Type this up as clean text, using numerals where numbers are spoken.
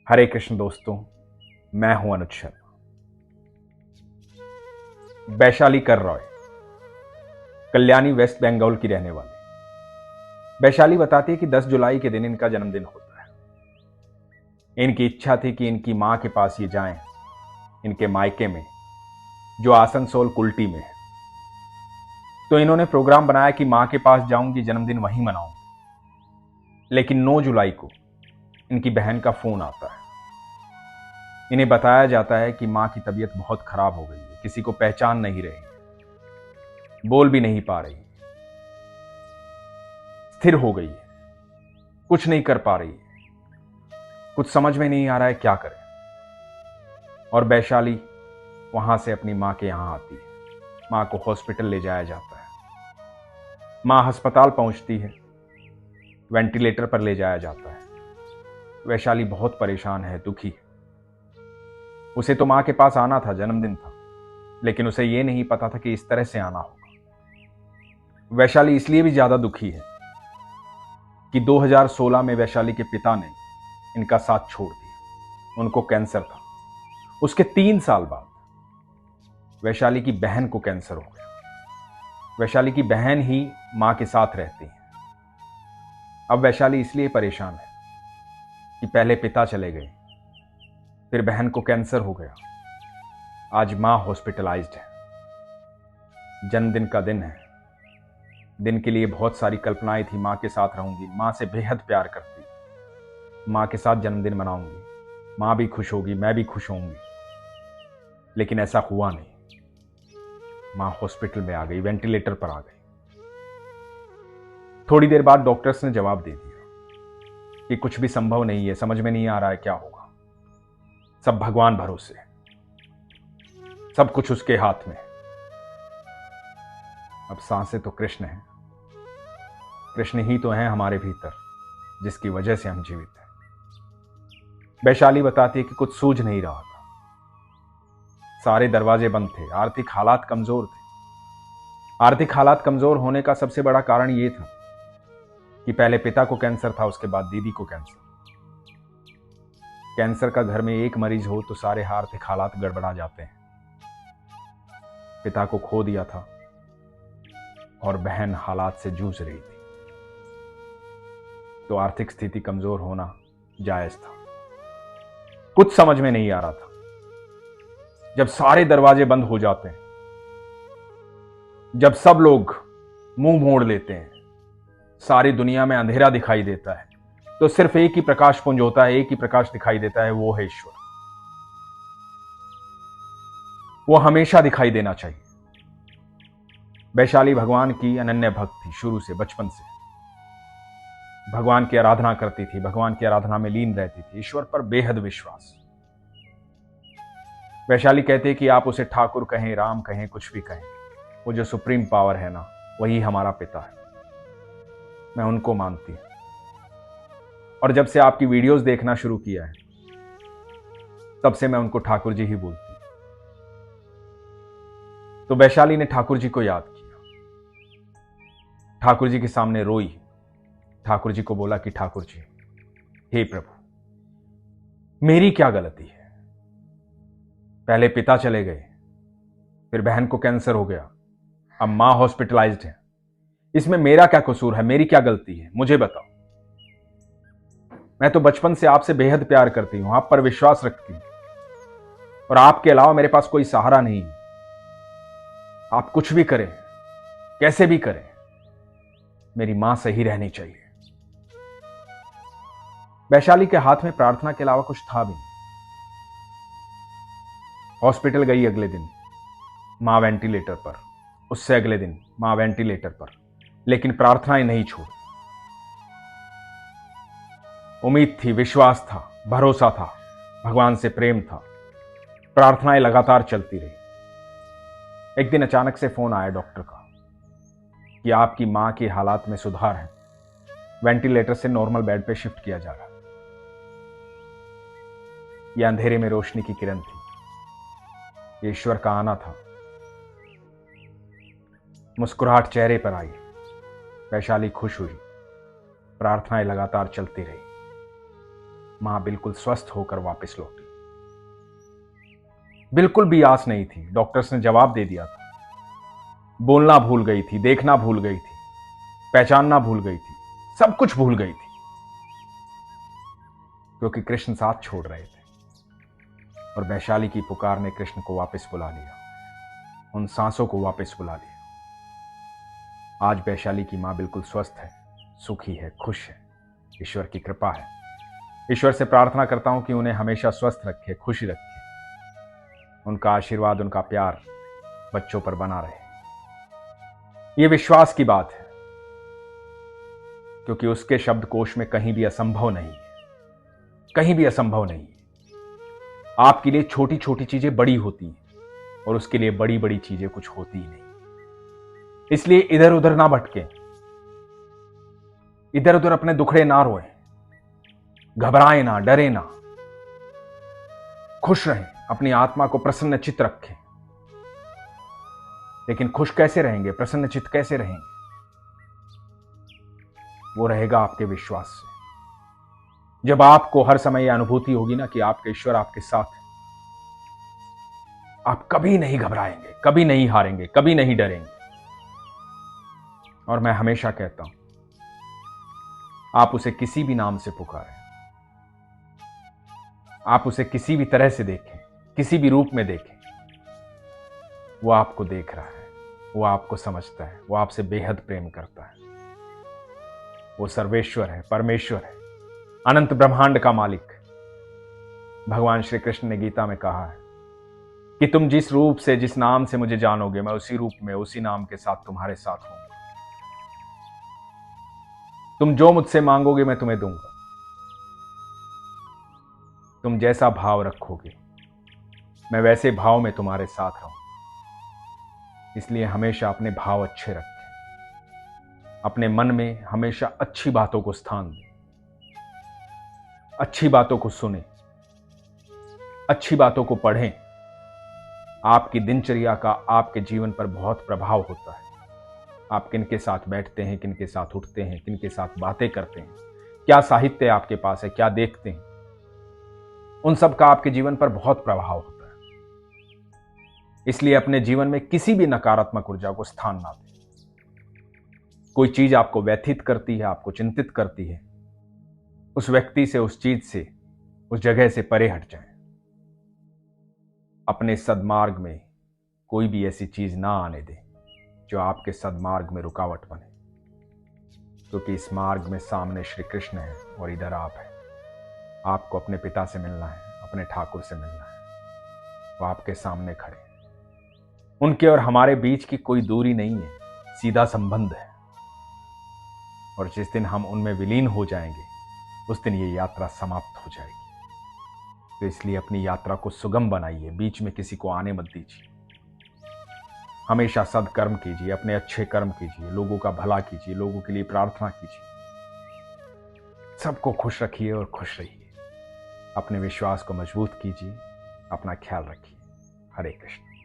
हरे कृष्ण दोस्तों, मैं हूं अनुज शर्मा। वैशाली कर रॉय, कल्याणी वेस्ट बंगाल की रहने वाली। वैशाली बताती है कि 10 जुलाई के दिन इनका जन्मदिन होता है। इनकी इच्छा थी कि इनकी मां के पास ये जाएं, इनके मायके में, जो आसनसोल कुल्टी में है। तो इन्होंने प्रोग्राम बनाया कि मां के पास जाऊंगी, जन्मदिन वहीं मनाऊंगी। लेकिन 9 जुलाई को इनकी बहन का फोन आता है। इन्हें बताया जाता है कि मां की तबीयत बहुत खराब हो गई है, किसी को पहचान नहीं रही, बोल भी नहीं पा रही, स्थिर हो गई है, कुछ नहीं कर पा रही है, कुछ समझ में नहीं आ रहा है क्या करें। और वैशाली वहां से अपनी मां के यहां आती है। मां को हॉस्पिटल ले जाया जाता है। मां अस्पताल पहुंचती है, वेंटिलेटर पर ले जाया जाता है। वैशाली बहुत परेशान है, दुखी है। उसे तो मां के पास आना था, जन्मदिन था, लेकिन उसे यह नहीं पता था कि इस तरह से आना होगा। वैशाली इसलिए भी ज्यादा दुखी है कि 2016 में वैशाली के पिता ने इनका साथ छोड़ दिया। उनको कैंसर था। उसके 3 साल बाद वैशाली की बहन को कैंसर हो गया। वैशाली की बहन ही मां के साथ रहती है। अब वैशाली इसलिए परेशान है कि पहले पिता चले गए, फिर बहन को कैंसर हो गया, आज मां हॉस्पिटलाइज्ड है। जन्मदिन का दिन है। दिन के लिए बहुत सारी कल्पनाएं थी। मां के साथ रहूंगी, मां से बेहद प्यार करती, मां के साथ जन्मदिन मनाऊंगी, मां भी खुश होगी, मैं भी खुश होंगी। लेकिन ऐसा हुआ नहीं। मां हॉस्पिटल में आ गई, वेंटिलेटर पर आ गई। थोड़ी देर बाद डॉक्टर्स ने जवाब दे दिया कि कुछ भी संभव नहीं है, समझ में नहीं आ रहा है क्या होगा, सब भगवान भरोसे, सब कुछ उसके हाथ में। अब सांसें तो कृष्ण हैं, कृष्ण ही तो हैं हमारे भीतर, जिसकी वजह से हम जीवित हैं। वैशाली बताती है कि कुछ सूझ नहीं रहा था, सारे दरवाजे बंद थे, आर्थिक हालात कमजोर थे। आर्थिक हालात कमजोर होने का सबसे बड़ा कारण यह था कि पहले पिता को कैंसर था, उसके बाद दीदी को कैंसर। कैंसर का घर में एक मरीज हो तो सारे आर्थिक हालात गड़बड़ा जाते हैं। पिता को खो दिया था और बहन हालात से जूझ रही थी, तो आर्थिक स्थिति कमजोर होना जायज था। कुछ समझ में नहीं आ रहा था। जब सारे दरवाजे बंद हो जाते हैं, जब सब लोग मुंह मोड़ लेते हैं, सारी दुनिया में अंधेरा दिखाई देता है, तो सिर्फ एक ही प्रकाश पुंज होता है, एक ही प्रकाश दिखाई देता है, वो है ईश्वर। वो हमेशा दिखाई देना चाहिए। वैशाली भगवान की अनन्य भक्त थी, शुरू से, बचपन से भगवान की आराधना करती थी, भगवान की आराधना में लीन रहती थी, ईश्वर पर बेहद विश्वास। वैशाली कहते हैं कि आप उसे ठाकुर कहें, राम कहें, कुछ भी कहें, वो जो सुप्रीम पावर है ना, वही हमारा पिता है। मैं उनको मानती हूं। और जब से आपकी वीडियोस देखना शुरू किया है, तब से मैं उनको ठाकुर जी ही बोलती हूं। तो वैशाली ने ठाकुर जी को याद किया, ठाकुर जी के सामने रोई, ठाकुर जी को बोला कि ठाकुर जी, हे प्रभु, मेरी क्या गलती है? पहले पिता चले गए, फिर बहन को कैंसर हो गया, अब मां हॉस्पिटलाइज्ड है। इसमें मेरा क्या कसूर है? मेरी क्या गलती है? मुझे बताओ। मैं तो बचपन से आपसे बेहद प्यार करती हूं, आप पर विश्वास रखती हूं, और आपके अलावा मेरे पास कोई सहारा नहीं है। आप कुछ भी करें, कैसे भी करें, मेरी मां सही रहनी चाहिए। वैशाली के हाथ में प्रार्थना के अलावा कुछ था भी नहीं। हॉस्पिटल गई, अगले दिन मां वेंटिलेटर पर, उससे अगले दिन मां वेंटिलेटर पर, लेकिन प्रार्थनाएं नहीं छोड़ी। उम्मीद थी, विश्वास था, भरोसा था, भगवान से प्रेम था, प्रार्थनाएं लगातार चलती रही। एक दिन अचानक से फोन आया डॉक्टर का कि आपकी मां की हालात में सुधार है, वेंटिलेटर से नॉर्मल बेड पे शिफ्ट किया जा रहा है। यह अंधेरे में रोशनी की किरण थी, ये ईश्वर का आना था। मुस्कुराहट चेहरे पर आई, वैशाली खुश हुई, प्रार्थनाएं लगातार चलती रही। मां बिल्कुल स्वस्थ होकर वापस लौटी। बिल्कुल भी आस नहीं थी। डॉक्टर्स ने जवाब दे दिया था। बोलना भूल गई थी, देखना भूल गई थी, पहचानना भूल गई थी, सब कुछ भूल गई थी, क्योंकि कृष्ण साथ छोड़ रहे थे। और वैशाली की पुकार ने कृष्ण को वापस बुला लिया, उन सांसों को वापस बुला लिया। आज वैशाली की मां बिल्कुल स्वस्थ है, सुखी है, खुश है। ईश्वर की कृपा है। ईश्वर से प्रार्थना करता हूं कि उन्हें हमेशा स्वस्थ रखे, खुश रखे। उनका आशीर्वाद, उनका प्यार बच्चों पर बना रहे। यह विश्वास की बात है, क्योंकि उसके शब्दकोश में कहीं भी असंभव नहीं है, कहीं भी असंभव नहीं है। आपके लिए छोटी छोटी चीजें बड़ी होती हैं और उसके लिए बड़ी बड़ी चीजें कुछ होती ही नहीं। इसलिए इधर उधर ना भटके, इधर उधर अपने दुखड़े ना रोएं, घबराएं ना, डरे ना, खुश रहें, अपनी आत्मा को प्रसन्न चित्त रखें। लेकिन खुश कैसे रहेंगे, प्रसन्न चित्त कैसे रहेंगे? वो रहेगा आपके विश्वास से। जब आपको हर समय यह अनुभूति होगी ना कि आपके ईश्वर आपके साथ है, आप कभी नहीं घबराएंगे, कभी नहीं हारेंगे, कभी नहीं डरेंगे। और मैं हमेशा कहता हूं, आप उसे किसी भी नाम से पुकारें, आप उसे किसी भी तरह से देखें, किसी भी रूप में देखें, वो आपको देख रहा है, वो आपको समझता है, वो आपसे बेहद प्रेम करता है। वो सर्वेश्वर है, परमेश्वर है, अनंत ब्रह्मांड का मालिक। भगवान श्री कृष्ण ने गीता में कहा है कि तुम जिस रूप से, जिस नाम से मुझे जानोगे, मैं उसी रूप में, उसी नाम के साथ तुम्हारे साथ हूंगा। तुम जो मुझसे मांगोगे मैं तुम्हें दूंगा। तुम जैसा भाव रखोगे मैं वैसे भाव में तुम्हारे साथ रहूंगा। इसलिए हमेशा अपने भाव अच्छे रखें, अपने मन में हमेशा अच्छी बातों को स्थान दें, अच्छी बातों को सुनें, अच्छी बातों को पढ़ें। आपकी दिनचर्या का आपके जीवन पर बहुत प्रभाव होता है। आप किनके साथ बैठते हैं, किनके साथ उठते हैं, किनके साथ बातें करते हैं, क्या साहित्य आपके पास है, क्या देखते हैं, उन सब का आपके जीवन पर बहुत प्रभाव होता है। इसलिए अपने जीवन में किसी भी नकारात्मक ऊर्जा को स्थान ना दें। कोई चीज आपको व्यथित करती है, आपको चिंतित करती है, उस व्यक्ति से, उस चीज से, उस जगह से परे हट जाएं। अपने सद्मार्ग में कोई भी ऐसी चीज ना आने दें जो आपके सद्मार्ग में रुकावट बने, क्योंकि इस मार्ग में सामने श्री कृष्ण है और इधर आप हैं। आपको अपने पिता से मिलना है, अपने ठाकुर से मिलना है। वो आपके सामने खड़े हैं। उनके और हमारे बीच की कोई दूरी नहीं है, सीधा संबंध है। और जिस दिन हम उनमें विलीन हो जाएंगे, उस दिन ये यात्रा समाप्त हो जाएगी। तो इसलिए अपनी यात्रा को सुगम बनाइए, बीच में किसी को आने मत दीजिए। हमेशा सदकर्म कीजिए, अपने अच्छे कर्म कीजिए, लोगों का भला कीजिए, लोगों के लिए प्रार्थना कीजिए। सबको खुश रखिए और खुश रहिए। अपने विश्वास को मजबूत कीजिए, अपना ख्याल रखिए। हरे कृष्ण।